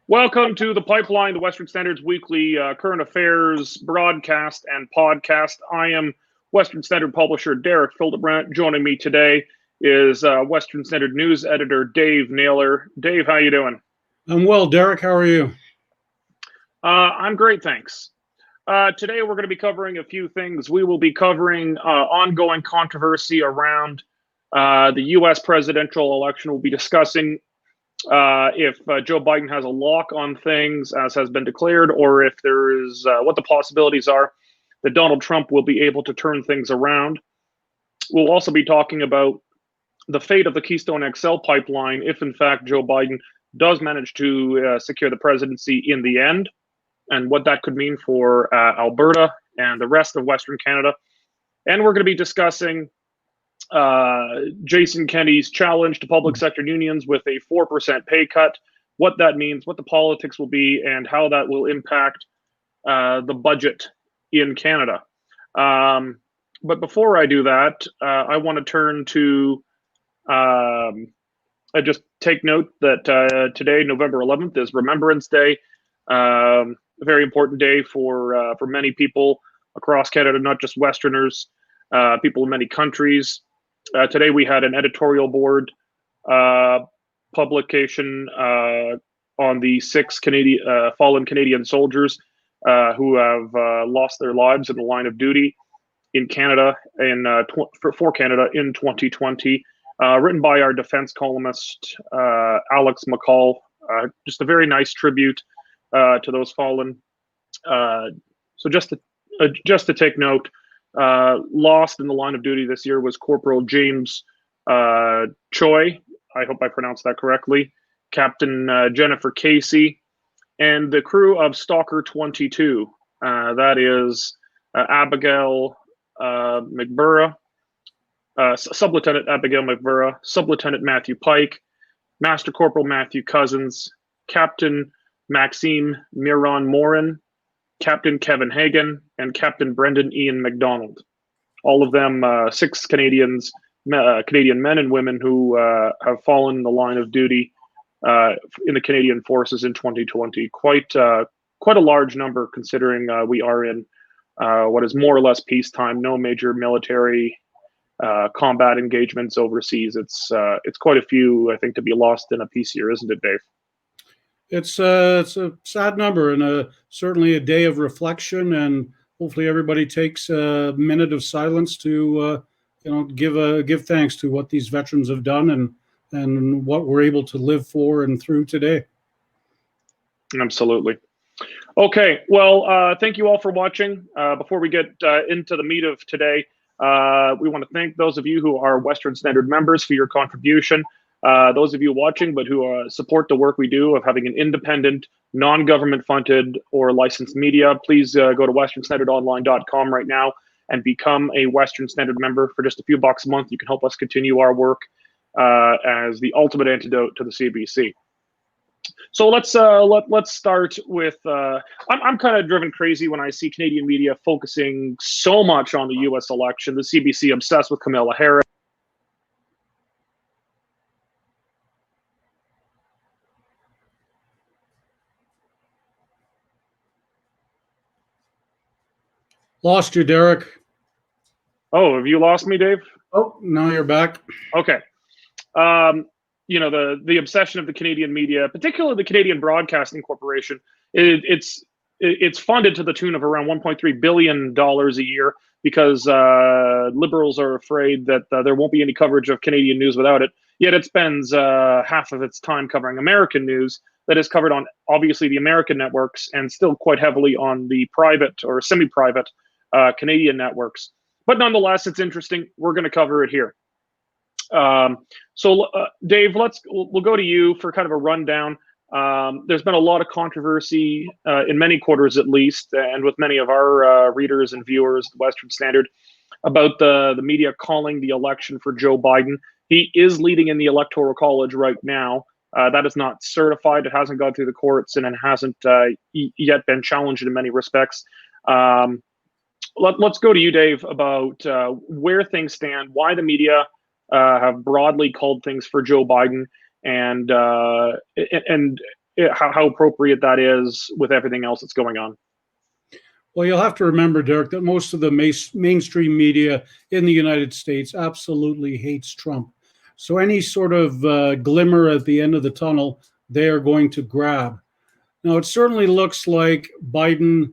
Welcome to the Pipeline, the Western Standard's weekly current affairs broadcast and podcast. I am Western Standard publisher Derek Fildebrandt. Joining me today is Western Standard news editor Dave Naylor. Dave, how you doing? I'm well, Derek. How are you? I'm great, thanks. Today we're going to be covering a few things. We will be covering ongoing controversy around the U.S. presidential election. We'll be discussing if Joe Biden has a lock on things, as has been declared, or if there is what the possibilities are that Donald Trump will be able to turn things around. We'll also be talking about the fate of the Keystone XL pipeline if, in fact, Joe Biden does manage to secure the presidency in the end, and what that could mean for Alberta and the rest of Western Canada. And we're going to be discussing Jason Kenney's challenge to public sector unions with a 4% pay cut, what that means, what the politics will be, and how that will impact the budget in Canada. But before I do that, I want to turn to I just take note that today, November 11th, is Remembrance Day. A very important day for many people across Canada, not just Westerners, people in many countries. Today we had an editorial board publication on the 6 fallen Canadian soldiers who have lost their lives in the line of duty in Canada for Canada in 2020, written by our defense columnist Alex McCall. Just a very nice tribute to those fallen. So just to take note. Lost in the line of duty this year was Corporal James Choi. I hope I pronounced that correctly. Captain Jennifer Casey, and the crew of Stalker 22. That is Abigail McBurra, Sub-Lieutenant Abigail McBurra, Sub-Lieutenant Matthew Pike, Master Corporal Matthew Cousins, Captain Maxime Miron Morin, Captain Kevin Hagan, and Captain Brendan Ian McDonald. All of them 6 Canadian men and women who have fallen in the line of duty in the Canadian forces in 2020. Quite a large number, considering we are in what is more or less peacetime. No major military combat engagements overseas. It's quite a few, I think, to be lost in a peace year, isn't it, Dave? It's a sad number, and certainly a day of reflection. And hopefully, everybody takes a minute of silence to, give thanks to what these veterans have done and what we're able to live for and through today. Absolutely. Okay. Well, thank you all for watching. Before we get into the meat of today, we want to thank those of you who are Western Standard members for your contribution. Those of you watching, but who support the work we do of having an independent, non-government funded or licensed media, please go to westernstandardonline.com right now and become a Western Standard member. For just a few bucks a month, you can help us continue our work as the ultimate antidote to the CBC. So let's start with. I'm kind of driven crazy when I see Canadian media focusing so much on the U.S. election. The CBC obsessed with Kamala Harris. Lost you, Derek. Oh, have you lost me, Dave? Oh, now you're back. Okay. The obsession of the Canadian media, particularly the Canadian Broadcasting Corporation, it's funded to the tune of around $1.3 billion a year because Liberals are afraid that there won't be any coverage of Canadian news without it. Yet it spends half of its time covering American news that is covered on, obviously, the American networks and still quite heavily on the private or semi-private Canadian networks. But nonetheless, it's interesting. We're going to cover it here. So Dave, we'll go to you for kind of a rundown. There's been a lot of controversy in many quarters, at least, and with many of our readers and viewers, the Western Standard, about the media calling the election for Joe Biden. He is leading in the Electoral College right now. That is not certified. It hasn't gone through the courts, and it hasn't yet been challenged in many respects. Let's go to you, Dave, about where things stand, why the media have broadly called things for Joe Biden, and how appropriate that is with everything else that's going on. Well, you'll have to remember, Derek, that most of the mainstream media in the United States absolutely hates Trump. So any sort of glimmer at the end of the tunnel, they are going to grab. Now, it certainly looks like Biden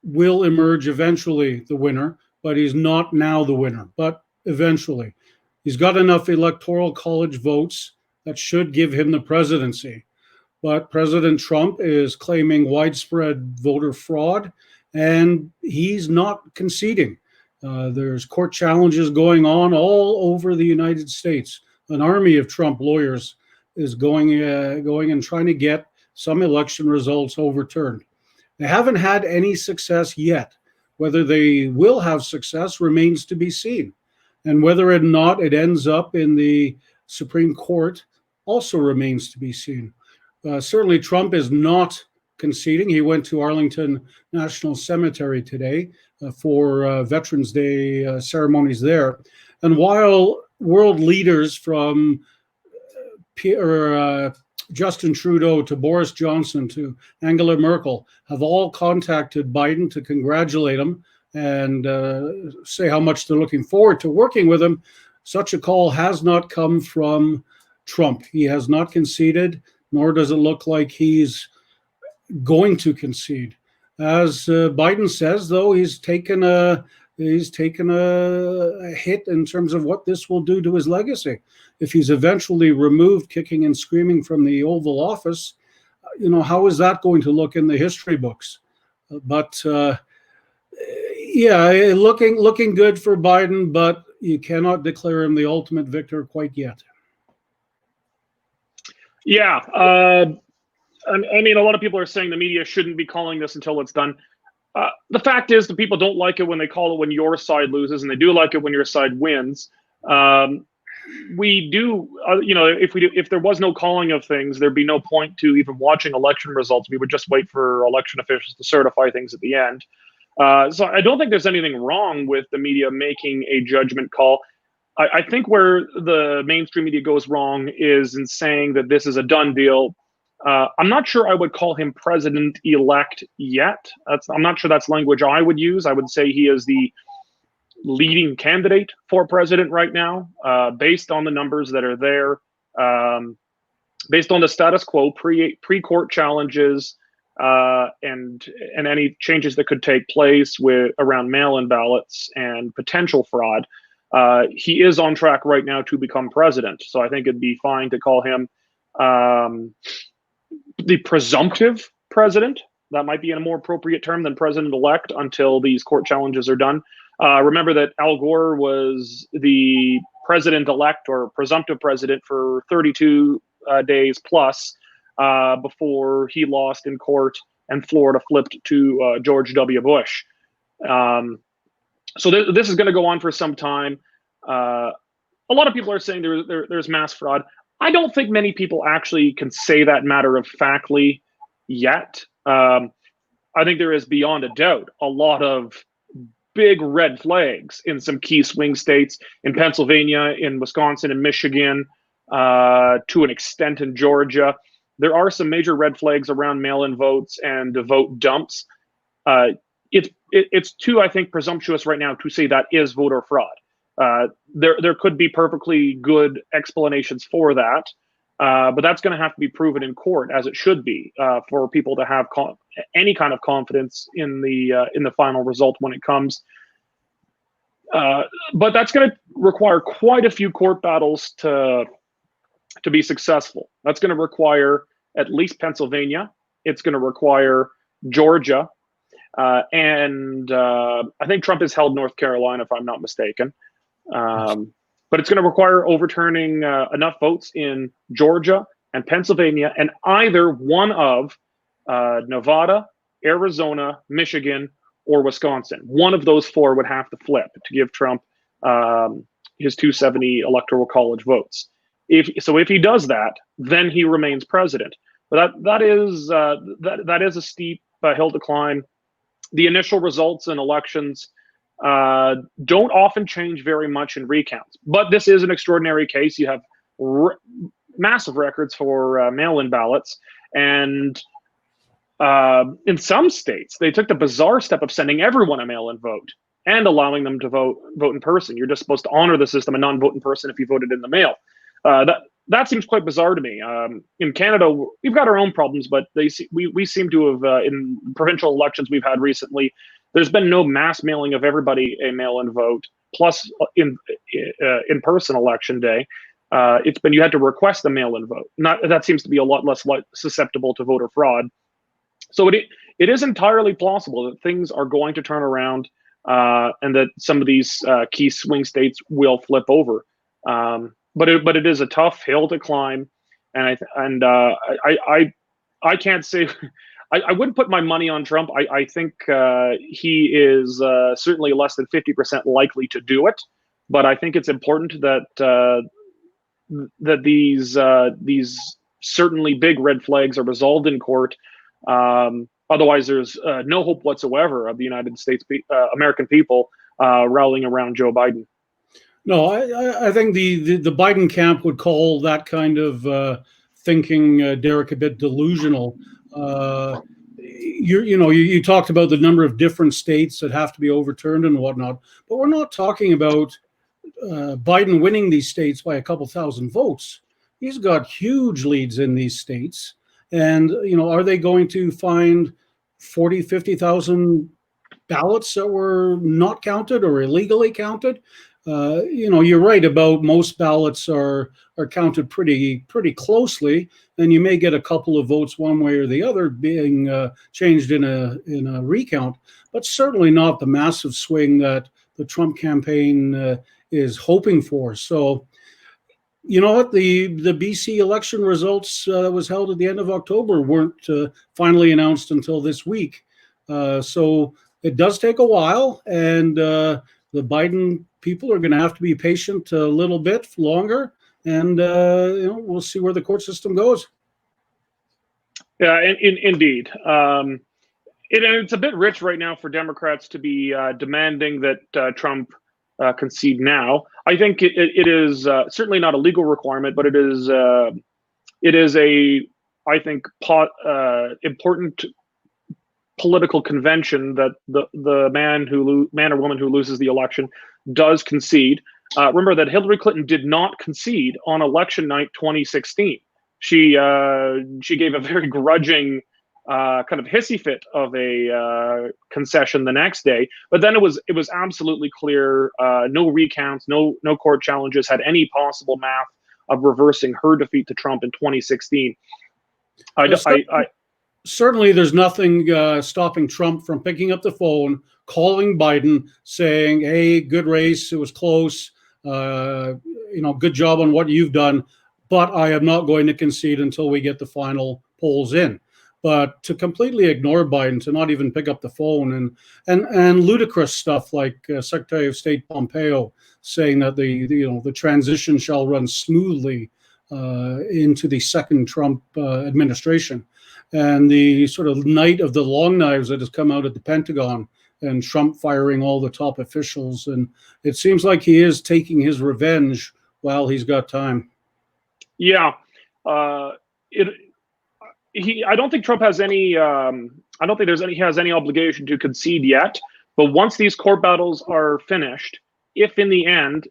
will emerge eventually the winner, but he's not now the winner, but eventually. He's got enough electoral college votes that should give him the presidency. But President Trump is claiming widespread voter fraud, and he's not conceding. There's court challenges going on all over the United States. An army of Trump lawyers is going and trying to get some election results overturned. They haven't had any success yet. Whether they will have success remains to be seen. And whether or not it ends up in the Supreme Court also remains to be seen. Certainly, Trump is not conceding. He went to Arlington National Cemetery today for Veterans Day ceremonies there. And while world leaders from Justin Trudeau to Boris Johnson to Angela Merkel have all contacted Biden to congratulate him and say how much they're looking forward to working with him, such a call has not come from Trump. He has not conceded, nor does it look like he's going to concede. As Biden says, though, he's taken a hit in terms of what this will do to his legacy. If he's eventually removed kicking and screaming from the Oval Office, how is that going to look in the history books? But looking good for Biden, but you cannot declare him the ultimate victor quite yet. Yeah. I mean, a lot of people are saying the media shouldn't be calling this until it's done. The fact is, the people don't like it when they call it when your side loses, and they do like it when your side wins. We do, if there was no calling of things, there'd be no point to even watching election results. We would just wait for election officials to certify things at the end. So I don't think there's anything wrong with the media making a judgment call. I think where the mainstream media goes wrong is in saying that this is a done deal. I'm not sure I would call him president-elect yet. I'm not sure that's language I would use. I would say he is the leading candidate for president right now, based on the numbers that are there, based on the status quo, pre-court challenges, and any changes that could take place around mail-in ballots and potential fraud. He is on track right now to become president. So I think it'd be fine to call him the presumptive president. That might be a more appropriate term than president-elect until these court challenges are done. Remember that Al Gore was the president-elect or presumptive president for 32 days plus before he lost in court and Florida flipped to George W. Bush. So this is going to go on for some time. A lot of people are saying there's mass fraud. I don't think many people actually can say that matter-of-factly yet. I think there is, beyond a doubt, a lot of big red flags in some key swing states, in Pennsylvania, in Wisconsin, and Michigan, to an extent in Georgia. There are some major red flags around mail-in votes and the vote dumps. It's too, I think, presumptuous right now to say that is voter fraud. There could be perfectly good explanations for that, but that's going to have to be proven in court, as it should be, for people to have any kind of confidence in the final result when it comes. But that's going to require quite a few court battles to be successful. That's going to require at least Pennsylvania. It's going to require Georgia. And I think Trump has held North Carolina, if I'm not mistaken. But it's going to require overturning enough votes in Georgia and Pennsylvania and either one of Nevada, Arizona, Michigan, or Wisconsin. One of those four would have to flip to give Trump his 270 electoral college votes. If he does that, then he remains president. But that is a steep hill to climb. The initial results in elections don't often change very much in recounts. But this is an extraordinary case. You have massive records for mail-in ballots. And in some states, they took the bizarre step of sending everyone a mail-in vote and allowing them to vote in person. You're just supposed to honor the system and not vote in person if you voted in the mail. That seems quite bizarre to me. In Canada, we've got our own problems, but we seem to have in provincial elections we've had recently. There's been no mass mailing of everybody a mail-in vote. Plus, in-person election day, it's been you had to request a mail-in vote. That seems to be a lot less susceptible to voter fraud. So it is entirely plausible that things are going to turn around, and that some of these key swing states will flip over. But it is a tough hill to climb, and I can't say. I wouldn't put my money on Trump. I think he is certainly less than 50% likely to do it, but I think it's important that these certainly big red flags are resolved in court. Otherwise, there's no hope whatsoever of the United States, American people rallying around Joe Biden. No, I think the Biden camp would call that kind of thinking, Derek, a bit delusional. You talked about the number of different states that have to be overturned and whatnot, but we're not talking about Biden winning these states by a couple thousand votes. He's got huge leads in these states. And, are they going to find 40, 50,000 ballots that were not counted or illegally counted? You're right about most ballots are counted pretty closely, and you may get a couple of votes one way or the other being changed in a recount, but certainly not the massive swing that the Trump campaign is hoping for. So, you know what? The BC election results that was held at the end of October weren't finally announced until this week. So it does take a while, and the Biden people are going to have to be patient a little bit longer, and we'll see where the court system goes. Yeah, indeed. It's a bit rich right now for Democrats to be demanding that Trump concede now. I think it is certainly not a legal requirement, but it is a, I think, important political convention that the man or woman who loses the election does concede. Remember that Hillary Clinton did not concede on election night 2016. She gave a very grudging kind of hissy fit of a concession the next day, but then it was absolutely clear. No recounts, no court challenges had any possible math of reversing her defeat to Trump in 2016. Certainly, there's nothing stopping Trump from picking up the phone, calling Biden, saying, "Hey, good race. It was close. Good job on what you've done, but I am not going to concede until we get the final polls in." But to completely ignore Biden, to not even pick up the phone, and ludicrous stuff like Secretary of State Pompeo saying that the transition shall run smoothly into the second Trump administration, and the sort of night of the long knives that has come out at the Pentagon, and Trump firing all the top officials, and it seems like he is taking his revenge while he's got time. Yeah, I don't think Trump has any. I don't think he has any obligation to concede yet. But once these court battles are finished, if in the end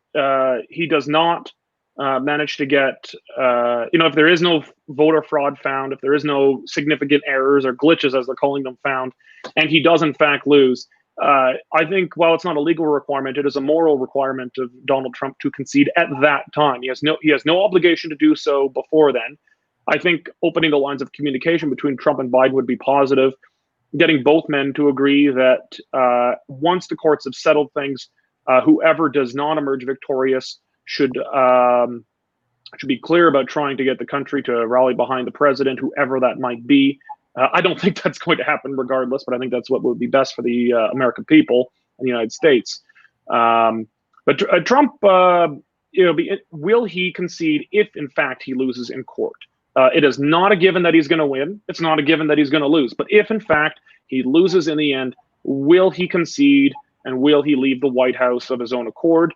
he does not manage to get, if there is no voter fraud found, if there is no significant errors or glitches as they're calling them found, and he does in fact lose, I think while it's not a legal requirement, it is a moral requirement of Donald Trump to concede at that time. He has no obligation to do so before then. I think opening the lines of communication between Trump and Biden would be positive, getting both men to agree that once the courts have settled things, whoever does not emerge victorious should be clear about trying to get the country to rally behind the president, whoever that might be. I don't think that's going to happen regardless, but I think that's what would be best for the American people and the United States. But Trump, will he concede if, in fact, he loses in court? It is not a given that he's going to win. It's not a given that he's going to lose. But if, in fact, he loses in the end, will he concede, and will he leave the White House of his own accord?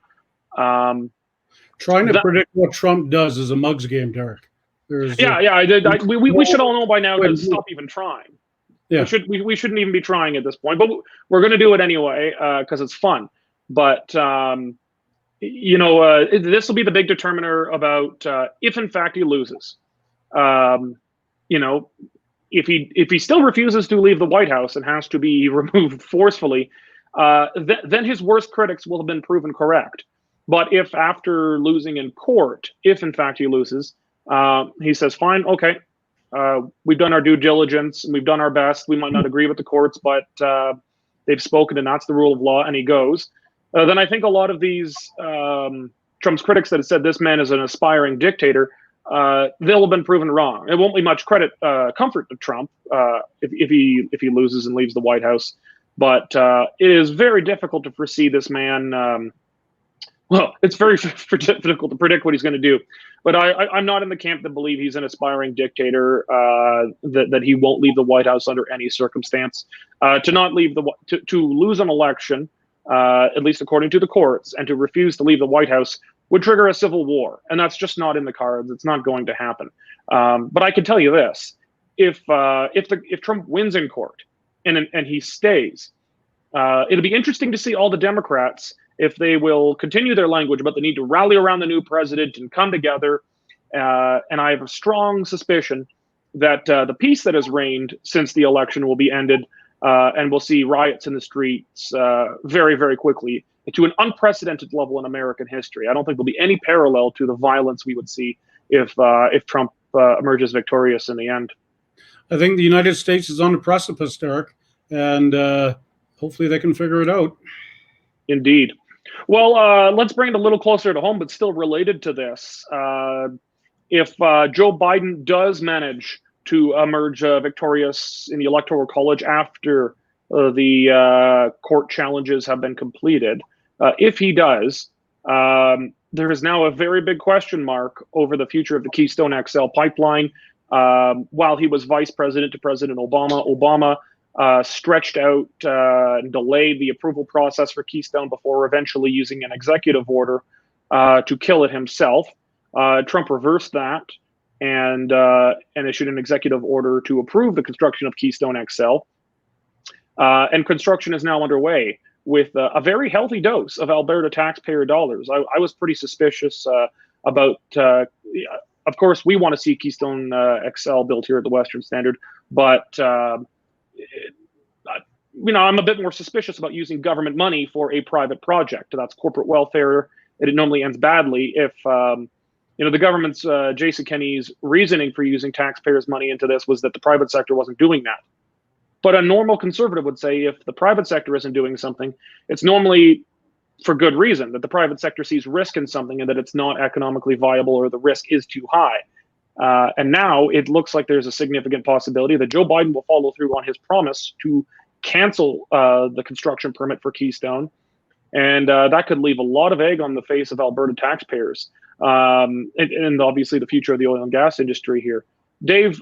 Trying to predict what Trump does is a mug's game, Derek. There's Yeah, yeah. We should all know by now to Wait, stop even trying. yeah. We shouldn't even be trying at this point, but we're going to do it anyway because it's fun. But this will be the big determiner about if in fact he loses. Um, you know, if he still refuses to leave the White House and has to be removed forcefully, then his worst critics will have been proven correct. But if after losing in court, if in fact he loses, he says, "Fine, okay, we've done our due diligence and we've done our best. We might not agree with the courts, but they've spoken, and that's the rule of law," and he goes, then I think a lot of these Trump's critics that have said this man is an aspiring dictator, they'll have been proven wrong. It won't be much comfort to Trump if he loses and leaves the White House, but it is very difficult to foresee this man. Well, it's very difficult to predict what he's going to do, but I'm not in the camp that believe he's an aspiring dictator. That he won't leave the White House under any circumstance. To lose an election, at least according to the courts, and to refuse to leave the White House would trigger a civil war, and that's just not in the cards. It's not going to happen. But I can tell you this: if Trump wins in court and he stays, it'll be interesting to see all the Democrats if they will continue their language about the need to rally around the new president and come together. And I have a strong suspicion that the peace that has reigned since the election will be ended, and we'll see riots in the streets very, very quickly to an unprecedented level in American history. I don't think there'll be any parallel to the violence we would see if Trump emerges victorious in the end. I think the United States is on the precipice, Derek, and hopefully they can figure it out. Indeed. Well, let's bring it a little closer to home, but still related to this. If Joe Biden does manage to emerge victorious in the Electoral College after the court challenges have been completed, if he does, there is now a very big question mark over the future of the Keystone XL pipeline. While he was vice president to President Obama stretched out and delayed the approval process for Keystone before eventually using an executive order to kill it himself. Trump reversed that and issued an executive order to approve the construction of Keystone XL. And construction is now underway with a very healthy dose of Alberta taxpayer dollars. I was pretty suspicious about, of course, we want to see Keystone XL built here at the Western Standard, but I'm a bit more suspicious about using government money for a private project. That's corporate welfare, and it normally ends badly if the government's Jason Kenney's reasoning for using taxpayers' money into this was that the private sector wasn't doing that. But a normal conservative would say if the private sector isn't doing something, it's normally for good reason, that the private sector sees risk in something and that it's not economically viable or the risk is too high. And now it looks like there's a significant possibility that Joe Biden will follow through on his promise to cancel the construction permit for Keystone. And that could leave a lot of egg on the face of Alberta taxpayers, and obviously the future of the oil and gas industry here. Dave,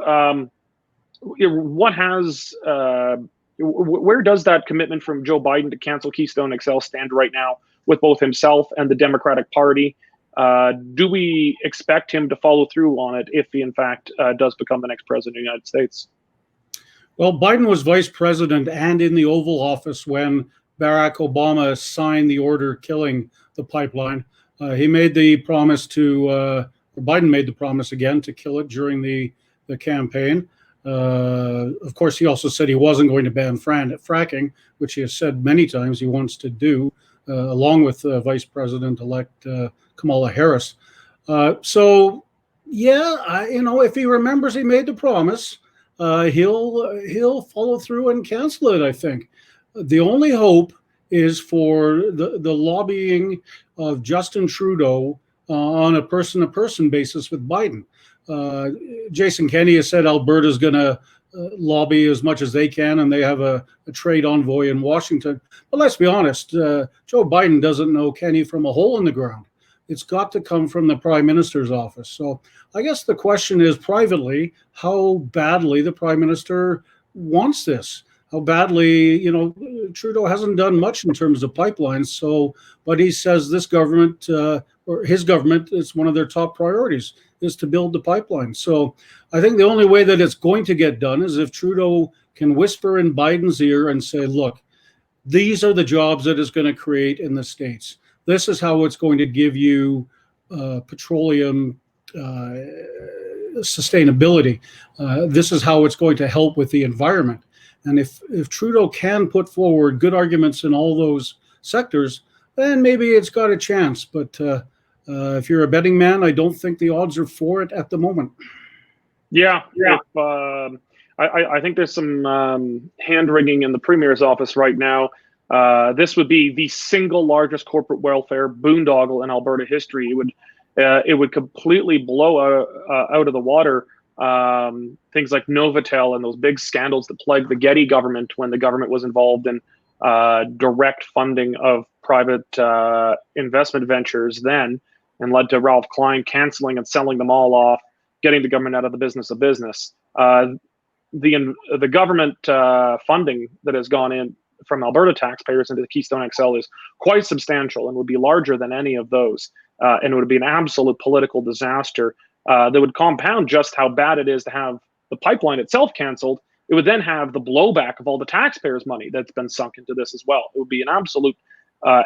where does that commitment from Joe Biden to cancel Keystone XL stand right now with both himself and the Democratic Party? Do we expect him to follow through on it if he, in fact, does become the next president of the United States? Well, Biden was vice president and in the Oval Office when Barack Obama signed the order killing the pipeline. He made the promise Biden made the promise again to kill it during the campaign. Of course, he also said he wasn't going to ban fracking, which he has said many times he wants to do, along with Vice President-elect Kamala Harris. If he remembers he made the promise, he'll follow through and cancel it, I think. The only hope is for the lobbying of Justin Trudeau on a person-to-person basis with Biden. Jason Kenney has said Alberta's going to lobby as much as they can, and they have a trade envoy in Washington. But let's be honest, Joe Biden doesn't know Kenney from a hole in the ground. It's got to come from the Prime Minister's office. So I guess the question is privately how badly the Prime Minister wants this. How badly, Trudeau hasn't done much in terms of pipelines. But he says this government or his government is one of their top priorities is to build the pipeline. So I think the only way that it's going to get done is if Trudeau can whisper in Biden's ear and say, look, these are the jobs that it's going to create in the States. This is how it's going to give you petroleum sustainability. This is how it's going to help with the environment. And if Trudeau can put forward good arguments in all those sectors, then maybe it's got a chance. But if you're a betting man, I don't think the odds are for it at the moment. Yeah. I think there's some hand-wringing in the Premier's office right now. This would be the single largest corporate welfare boondoggle in Alberta history. It would completely blow out of the water things like Novotel and those big scandals that plagued the Getty government when the government was involved in direct funding of private investment ventures then, and led to Ralph Klein canceling and selling them all off, getting the government out of the business of business. The government funding that has gone in from Alberta taxpayers into the Keystone XL is quite substantial and would be larger than any of those. And it would be an absolute political disaster that would compound just how bad it is to have the pipeline itself canceled. It would then have the blowback of all the taxpayers' money that's been sunk into this as well. It would be an absolute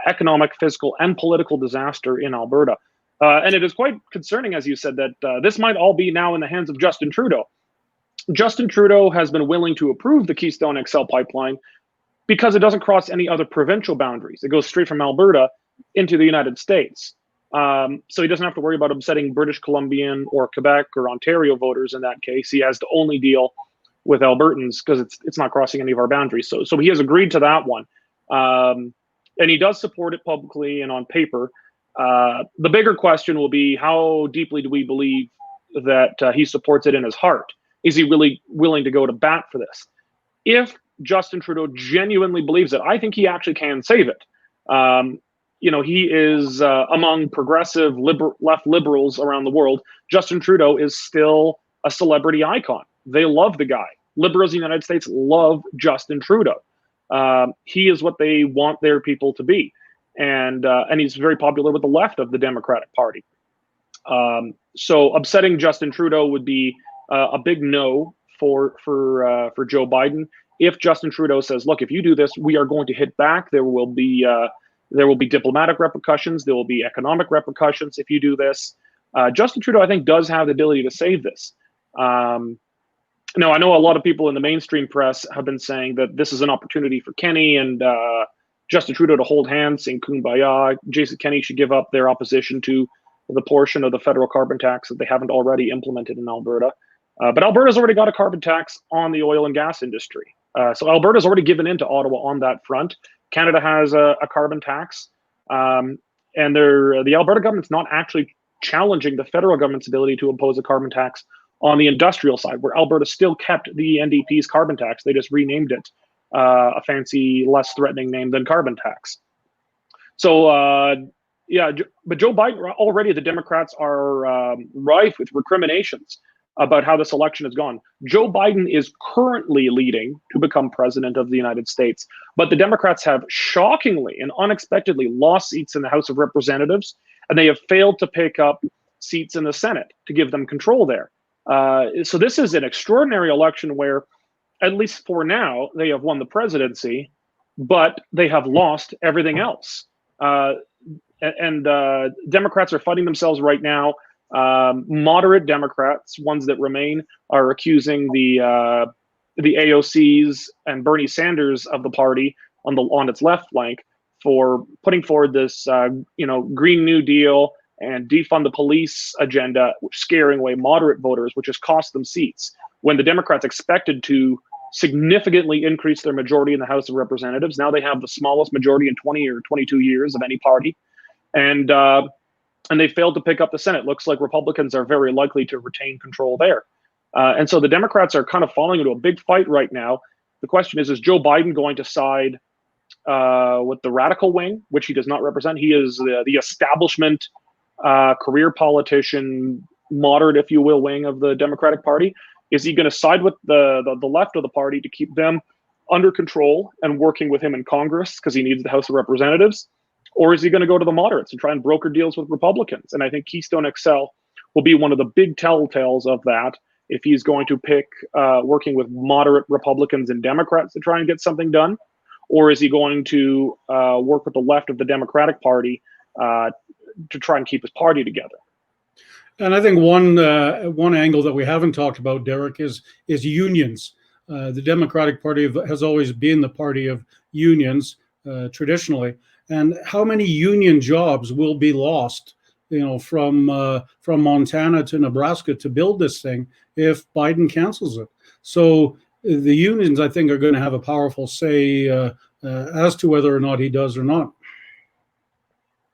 economic, fiscal, and political disaster in Alberta. And it is quite concerning, as you said, that this might all be now in the hands of Justin Trudeau. Justin Trudeau has been willing to approve the Keystone XL pipeline because it doesn't cross any other provincial boundaries. It goes straight from Alberta into the United States. So he doesn't have to worry about upsetting British Columbian or Quebec or Ontario voters in that case. He has to only deal with Albertans because it's not crossing any of our boundaries. So he has agreed to that one. And he does support it publicly and on paper. The bigger question will be, how deeply do we believe that he supports it in his heart? Is he really willing to go to bat for this? If Justin Trudeau genuinely believes it, I think he actually can save it. He is among progressive left liberals around the world. Justin Trudeau is still a celebrity icon. They love the guy. Liberals in the United States love Justin Trudeau. He is what they want their people to be. And he's very popular with the left of the Democratic Party. So upsetting Justin Trudeau would be a big no for Joe Biden. If Justin Trudeau says, look, if you do this, we are going to hit back. There will be diplomatic repercussions. There will be economic repercussions if you do this. Justin Trudeau, I think, does have the ability to save this. Now, I know a lot of people in the mainstream press have been saying that this is an opportunity for Kenney and Justin Trudeau to hold hands, saying kumbaya. Jason Kenney should give up their opposition to the portion of the federal carbon tax that they haven't already implemented in Alberta. But Alberta's already got a carbon tax on the oil and gas industry. So Alberta's already given in to Ottawa on that front. Canada has a carbon tax. And the Alberta government's not actually challenging the federal government's ability to impose a carbon tax on the industrial side, where Alberta still kept the NDP's carbon tax. They just renamed it a fancy, less threatening name than carbon tax. So, but Joe Biden, already the Democrats are rife with recriminations about how this election has gone. Joe Biden is currently leading to become president of the United States, but the Democrats have shockingly and unexpectedly lost seats in the House of Representatives, and they have failed to pick up seats in the Senate to give them control there. So this is an extraordinary election where, at least for now, they have won the presidency, but they have lost everything else. And Democrats are fighting themselves right now. Moderate Democrats, ones that remain, are accusing the AOCs and Bernie Sanders of the party on its left flank for putting forward this Green New Deal and defund the police agenda, scaring away moderate voters, which has cost them seats. When the Democrats expected to significantly increase their majority in the House of Representatives, now they have the smallest majority in 20 or 22 years of any party. And they failed to pick up the Senate. Looks like Republicans are very likely to retain control there. And so the Democrats are kind of falling into a big fight right now. The question is Joe Biden going to side with the radical wing, which he does not represent? He is the establishment career politician, moderate, if you will, wing of the Democratic Party. Is he going to side with the left of the party to keep them under control and working with him in Congress because he needs the House of Representatives? Or is he going to go to the moderates and try and broker deals with Republicans? And I think Keystone XL will be one of the big telltales of that. If he's going to pick working with moderate Republicans and Democrats to try and get something done, or is he going to work with the left of the Democratic Party to try and keep his party together? And I think one angle that we haven't talked about, Derek, is unions. The Democratic Party has always been the party of unions traditionally, and how many union jobs will be lost, from Montana to Nebraska to build this thing if Biden cancels it? So the unions, I think, are going to have a powerful say as to whether or not he does or not.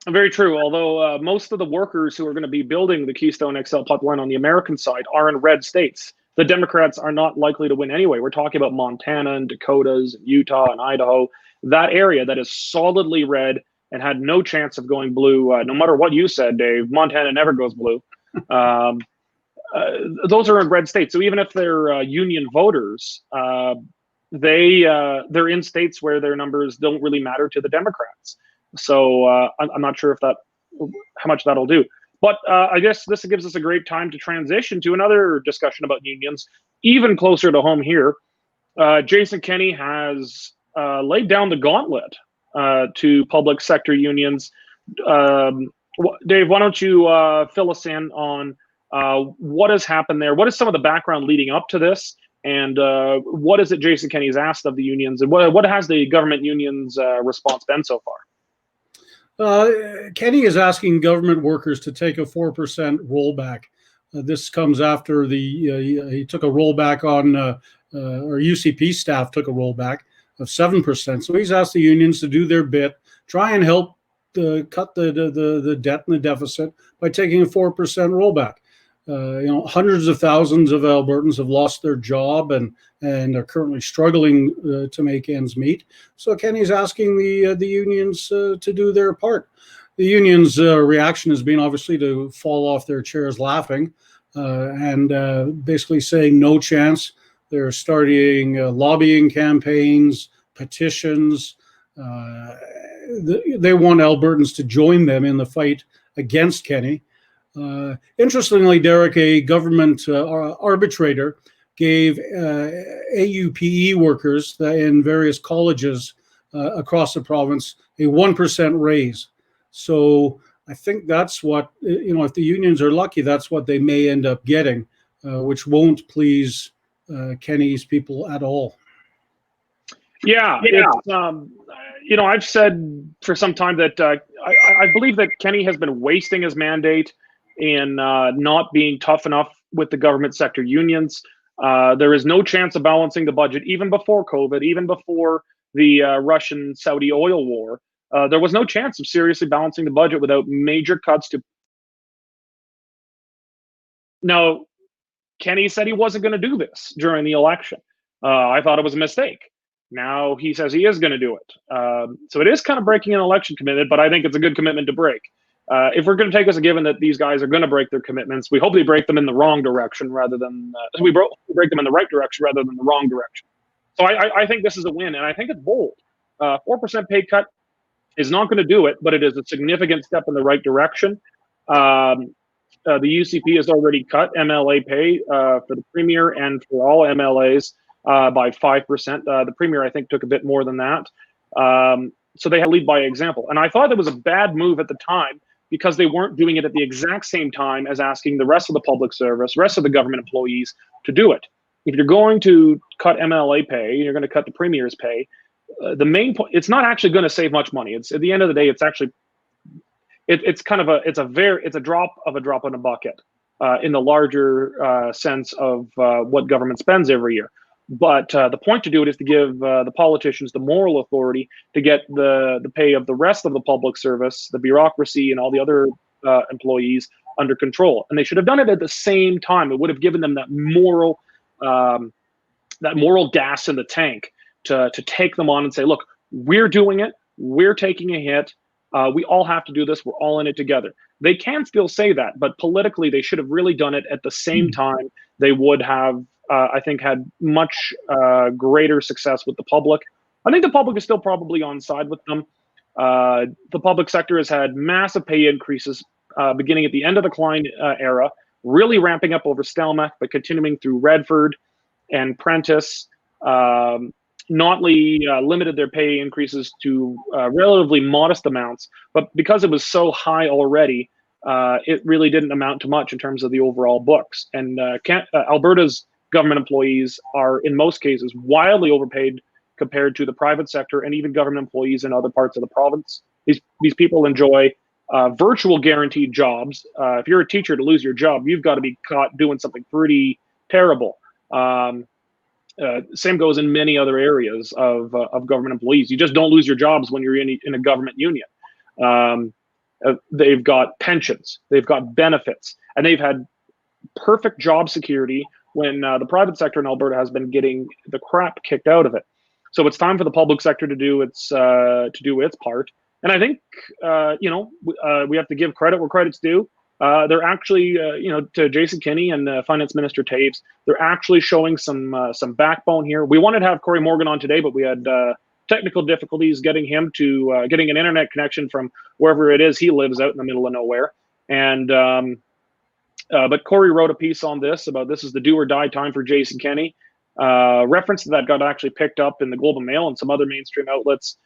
Very true. Although most of the workers who are going to be building the Keystone XL pipeline on the American side are in red states. The Democrats are not likely to win anyway. We're talking about Montana and Dakotas, and Utah and Idaho, that area that is solidly red and had no chance of going blue. No matter what you said, Dave, Montana never goes blue. Those are in red states. So even if they're union voters, they're in states where their numbers don't really matter to the Democrats. So I'm not sure how much that'll do. But I guess this gives us a great time to transition to another discussion about unions, even closer to home here. Jason Kenney has laid down the gauntlet to public sector unions. Dave, why don't you fill us in on what has happened there? What is some of the background leading up to this? And what is it Jason Kenney's asked of the unions? And what has the government unions' response been so far? Kenney is asking government workers to take a 4% rollback. This comes after he took a rollback on, or UCP staff took a rollback of 7%. So he's asked the unions to do their bit, try and help cut the debt and the deficit by taking a 4% rollback. Hundreds of thousands of Albertans have lost their job and are currently struggling to make ends meet. So Kenney's asking the unions to do their part. The unions' reaction has been obviously to fall off their chairs laughing and basically saying no chance. They're starting lobbying campaigns, petitions. They want Albertans to join them in the fight against Kenney. Interestingly, Derek, a government arbitrator gave AUPE workers in various colleges across the province a 1% raise. So I think that's what, if the unions are lucky, that's what they may end up getting, which won't please Kenney's people at all. Yeah. I've said for some time that I believe that Kenney has been wasting his mandate in not being tough enough with the government sector unions. There is no chance of balancing the budget, even before COVID, even before the Russian-Saudi oil war. There was no chance of seriously balancing the budget without major cuts to. Now, Kenney said he wasn't going to do this during the election. I thought it was a mistake. Now he says he is going to do it. So it is kind of breaking an election commitment, but I think it's a good commitment to break. If we're going to take as a given that these guys are going to break their commitments, we hope they break them in the wrong direction rather than we break them in the right direction rather than the wrong direction. So I think this is a win, and I think it's bold. 4% pay cut is not going to do it, but it is a significant step in the right direction. The UCP has already cut MLA pay for the premier and for all MLAs by 5%. The premier, I think, took a bit more than that. So they had to lead by example. And I thought it was a bad move at the time because they weren't doing it at the exact same time as asking the rest of the public service, rest of the government employees to do it. If you're going to cut MLA pay, you're going to cut the premier's pay. The main point, it's not actually going to save much money. It's at the end of the day, it's actually, it's kind of it's a drop in a bucket in the larger sense of what government spends every year. But the point to do it is to give the politicians the moral authority to get the pay of the rest of the public service, the bureaucracy, and all the other employees under control. And they should have done it at the same time. It would have given them that moral gas in the tank to take them on and say, look, we're doing it. We're taking a hit. We all have to do this. We're all in it together. They can still say that, but politically, they should have really done it at the same time. They would have, I think, had much greater success with the public. I think the public is still probably on side with them. The public sector has had massive pay increases beginning at the end of the Klein era really ramping up over Stelmach, but continuing through Redford and Prentice. Notley limited their pay increases to relatively modest amounts, but because it was so high already, it really didn't amount to much in terms of the overall books. And Alberta's government employees are, in most cases, wildly overpaid compared to the private sector and even government employees in other parts of the province. These people enjoy virtual guaranteed jobs. If you're a teacher, to lose your job, you've got to be caught doing something pretty terrible. Same goes in many other areas of government employees. You just don't lose your jobs when you're in a government union. They've got pensions, they've got benefits, and they've had perfect job security when the private sector in Alberta has been getting the crap kicked out of it. So it's time for the public sector to do its part. And I think we have to give credit where credit's due. They're actually, to Jason Kenney and Finance Minister Taves, they're actually showing some backbone here. We wanted to have Corey Morgan on today, but we had technical difficulties getting him to getting an internet connection from wherever it is he lives out in the middle of nowhere. And but Corey wrote a piece on this about this is the do or die time for Jason Kenney. Reference to that got actually picked up in the Globe and Mail and some other mainstream outlets.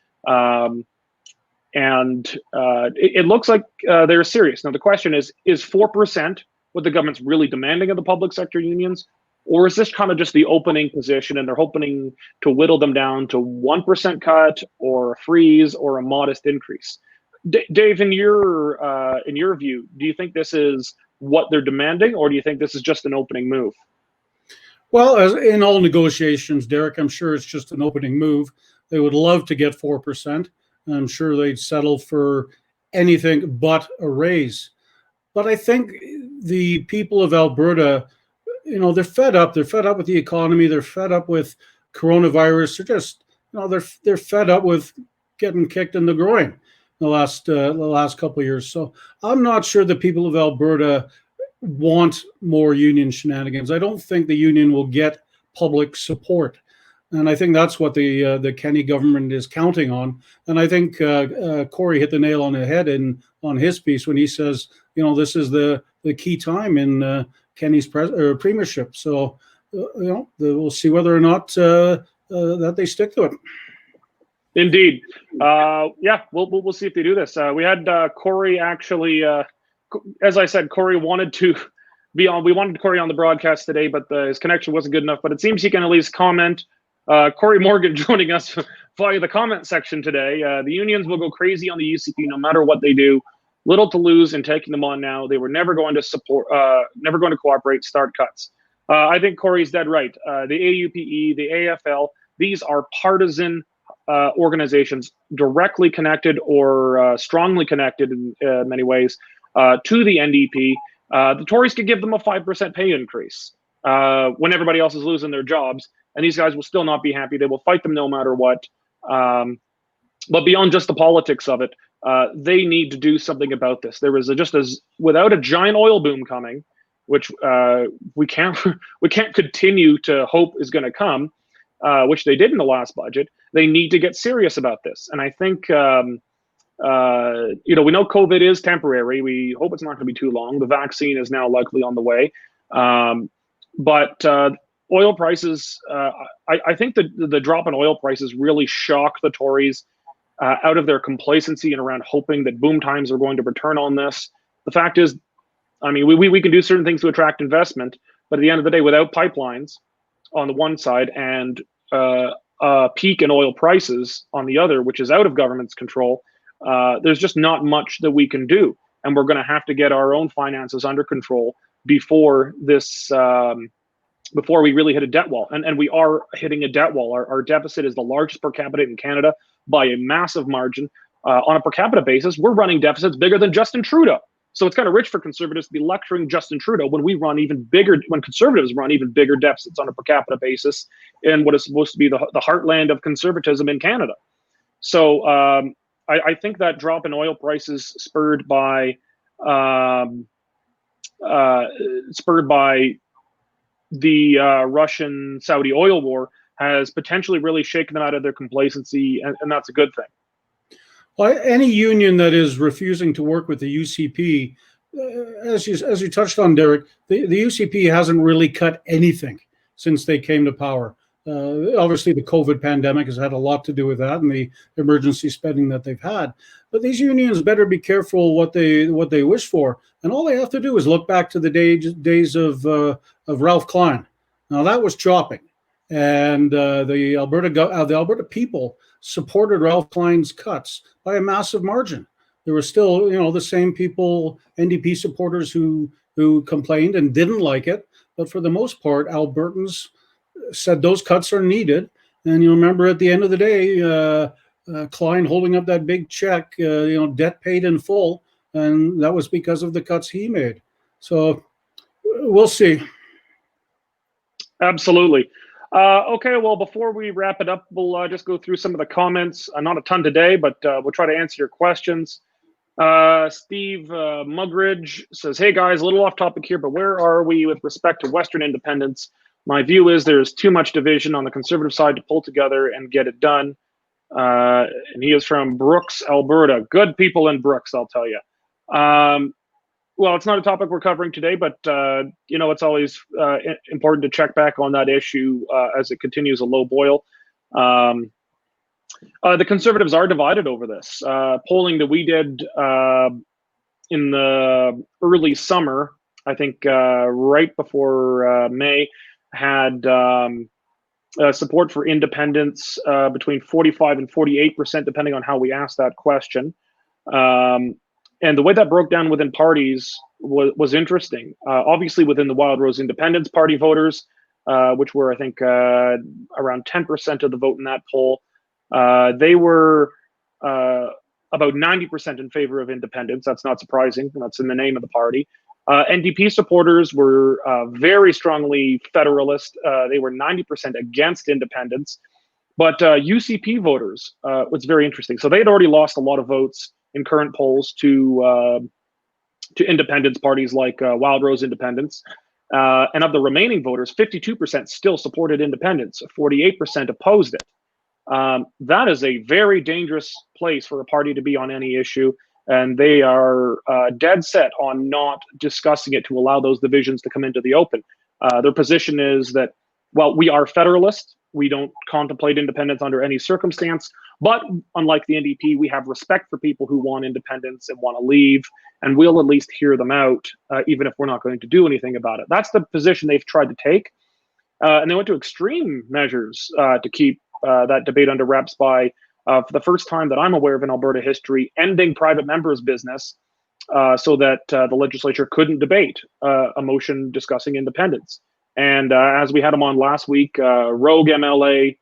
It looks like they're serious. Now, the question is 4% what the government's really demanding of the public sector unions? Or is this kind of just the opening position and they're hoping to whittle them down to 1% cut or a freeze or a modest increase? Dave, in your view, do you think this is what they're demanding, or do you think this is just an opening move? Well, as in all negotiations, Derek, I'm sure it's just an opening move. They would love to get 4%. I'm sure they'd settle for anything but a raise. But I think the people of Alberta, they're fed up. They're fed up with the economy. They're fed up with coronavirus. They're just, they're fed up with getting kicked in the groin the last couple of years. So I'm not sure the people of Alberta want more union shenanigans. I don't think the union will get public support. And I think that's what the Kenney government is counting on. And I think Corey hit the nail on the head on his piece when he says, this is the key time in Kenney's premiership. So, we'll see whether or not that they stick to it. Indeed. We'll see if they do this. We had Corey actually, as I said, Corey wanted to be on. We wanted Corey on the broadcast today, but his connection wasn't good enough. But it seems he can at least comment. Corey Morgan joining us via the comment section today. The unions will go crazy on the UCP no matter what they do. Little to lose in taking them on now. They were never going to support, never going to cooperate, start cuts. I think Corey's dead right. The AUPE, the AFL, these are partisan organizations directly connected or strongly connected in many ways to the NDP. The Tories could give them a 5% pay increase when everybody else is losing their jobs. And these guys will still not be happy. They will fight them no matter what. But beyond just the politics of it, they need to do something about this. There is without a giant oil boom coming, which we can't continue to hope is going to come, which they did in the last budget. They need to get serious about this. And I think we know COVID is temporary. We hope it's not going to be too long. The vaccine is now likely on the way, but oil prices, I think the drop in oil prices really shocked the Tories out of their complacency and around hoping that boom times are going to return on this. The fact is, I mean, we can do certain things to attract investment, but at the end of the day, without pipelines on the one side and a peak in oil prices on the other, which is out of government's control, there's just not much that we can do. And we're going to have to get our own finances under control before this, before we really hit a debt wall. And we are hitting a debt wall. Our deficit is the largest per capita in Canada by a massive margin. On a per capita basis, we're running deficits bigger than Justin Trudeau. So it's kind of rich for conservatives to be lecturing Justin Trudeau when we run even bigger, when conservatives run even bigger deficits on a per capita basis in what is supposed to be the heartland of conservatism in Canada. So I think that drop in oil prices spurred by the Russian-Saudi oil war has potentially really shaken them out of their complacency, and that's a good thing. Well, any union that is refusing to work with the UCP as you touched on, Derek, the UCP hasn't really cut anything since they came to power. Obviously, the COVID pandemic has had a lot to do with that, and the emergency spending that they've had. But these unions better be careful what they wish for, and all they have to do is look back to the days of Ralph Klein. Now that was chopping, and the Alberta people supported Ralph Klein's cuts by a massive margin. There were still, the same people, NDP supporters who complained and didn't like it, but for the most part, Albertans said those cuts are needed. And you remember at the end of the day, Klein holding up that big check, debt paid in full, and that was because of the cuts he made. So we'll see. Absolutely. Okay, well, before we wrap it up, we'll just go through some of the comments. Not a ton today, but we'll try to answer your questions. Steve Mugridge says, hey guys, a little off topic here, but where are we with respect to Western independence? My view is there's too much division on the Conservative side to pull together and get it done. And he is from Brooks, Alberta. Good people in Brooks, I'll tell you. Well, it's not a topic we're covering today, but it's always important to check back on that issue as it continues a low boil. The Conservatives are divided over this. Polling that we did in the early summer, I think right before May, had support for independence between 45 and 48%, depending on how we asked that question. And the way that broke down within parties was interesting. Obviously, within the Wild Rose Independence Party voters, which were, I think, around 10% of the vote in that poll, they were about 90% in favor of independence. That's not surprising. That's in the name of the party. NDP supporters were very strongly federalist. They were 90% against independence. But UCP voters, was very interesting. So they had already lost a lot of votes in current polls to independence parties like Wild Rose Independence. And of the remaining voters, 52% still supported independence, 48% opposed it. That is a very dangerous place for a party to be on any issue, and they are dead set on not discussing it to allow those divisions to come into the open. Their position is that, well, we are federalist. We don't contemplate independence under any circumstance, but unlike the NDP, we have respect for people who want independence and want to leave, and we'll at least hear them out, even if we're not going to do anything about it. That's the position they've tried to take, and they went to extreme measures to keep that debate under wraps by, for the first time that I'm aware of in Alberta history, ending private members' business so that the legislature couldn't debate a motion discussing independence. And as we had him on last week, rogue MLA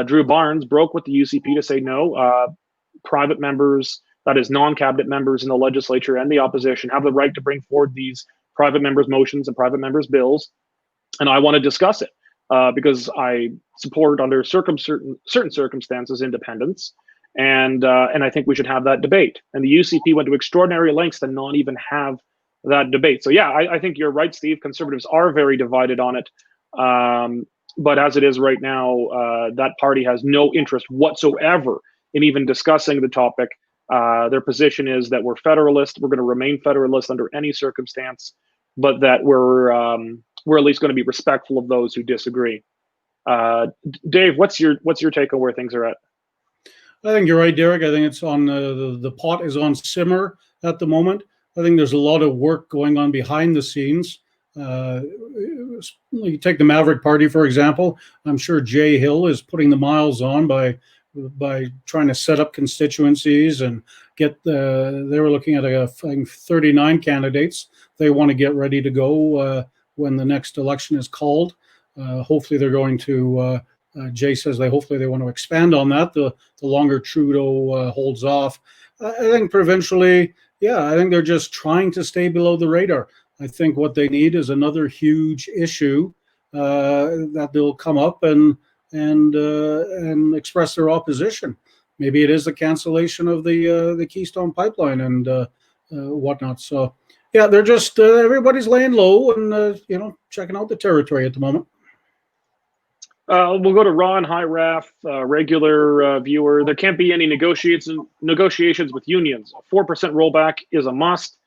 Drew Barnes broke with the UCP to say no, private members, that is non-cabinet members in the legislature and the opposition, have the right to bring forward these private members' motions and private members' bills. And I want to discuss it. Because I support under certain circumstances independence, and I think we should have that debate. And the UCP went to extraordinary lengths to not even have that debate. So yeah, I think you're right, Steve. Conservatives are very divided on it, but as it is right now, that party has no interest whatsoever in even discussing the topic. Their position is that we're federalist. We're going to remain federalist under any circumstance, but that we're at least going to be respectful of those who disagree. Dave, what's your take on where things are at? I think you're right, Derek. I think it's on the pot is on simmer at the moment. I think there's a lot of work going on behind the scenes. You take the Maverick Party, for example. I'm sure Jay Hill is putting the miles on by trying to set up constituencies and get they were looking at I think 39 candidates they want to get ready to go when the next election is called. Hopefully they're going to, Jay says hopefully they want to expand on that the longer Trudeau holds off. I think provincially, I think they're just trying to stay below the radar. I think what they need is another huge issue that they'll come up and express their opposition. Maybe it is the cancellation of the Keystone Pipeline and whatnot. So yeah, they're just everybody's laying low and checking out the territory at the moment. We'll go to Ron Highraff, regular viewer. There can't be any negotiations with unions. A 4% rollback is a must.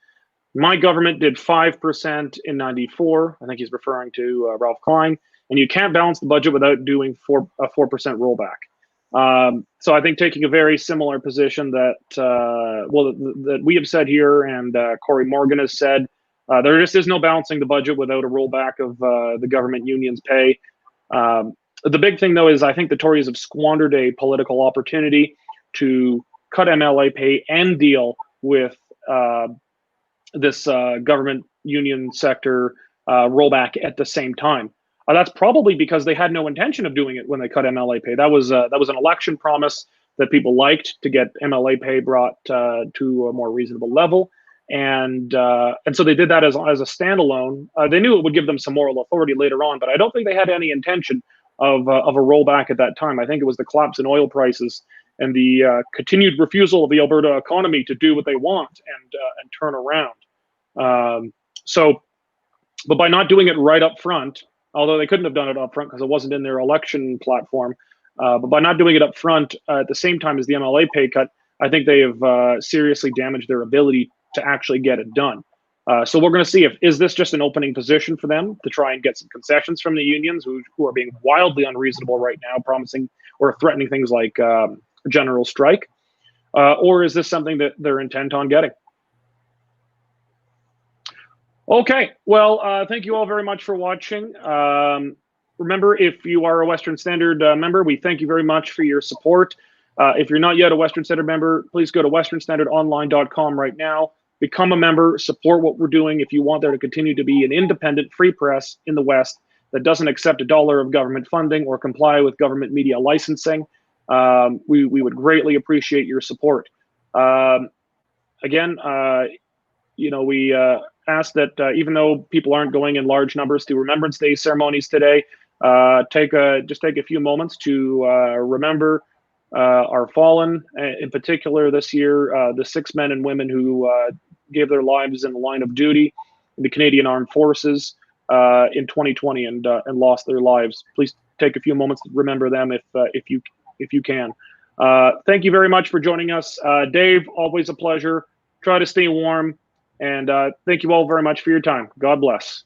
My government did 5% in '94. I think he's referring to Ralph Klein. And you can't balance the budget without doing a 4% rollback. So I think taking a very similar position that that we have said here, and Cory Morgan has said, there just is no balancing the budget without a rollback of the government union's pay. The big thing, though, is I think the Tories have squandered a political opportunity to cut MLA pay and deal with this government union sector rollback at the same time. That's probably because they had no intention of doing it when they cut MLA pay. That was an election promise that people liked, to get MLA pay brought to a more reasonable level, and so they did that as a standalone. They knew it would give them some moral authority later on, but I don't think they had any intention of a rollback at that time. I think it was the collapse in oil prices and the continued refusal of the Alberta economy to do what they want and turn around. But by not doing it right up front, although they couldn't have done it up front because it wasn't in their election platform, but by not doing it up front at the same time as the MLA pay cut, I think they have seriously damaged their ability to actually get it done. So we're going to see is this just an opening position for them to try and get some concessions from the unions who are being wildly unreasonable right now, promising or threatening things like general strike, or is this something that they're intent on getting? Okay, well, thank you all very much for watching. Remember, if you are a Western Standard member, we thank you very much for your support. If you're not yet a Western Standard member, please go to westernstandardonline.com right now. Become a member, support what we're doing if you want there to continue to be an independent, free press in the West that doesn't accept $1 of government funding or comply with government media licensing. We would greatly appreciate your support. Again, we ask that even though people aren't going in large numbers to Remembrance Day ceremonies today, take a few moments to remember our fallen, in particular this year, the 6 men and women who gave their lives in the line of duty in the Canadian Armed Forces in 2020 and lost their lives. Please take a few moments to remember them if you can. Thank you very much for joining us, Dave. Always a pleasure. Try to stay warm. And thank you all very much for your time. God bless.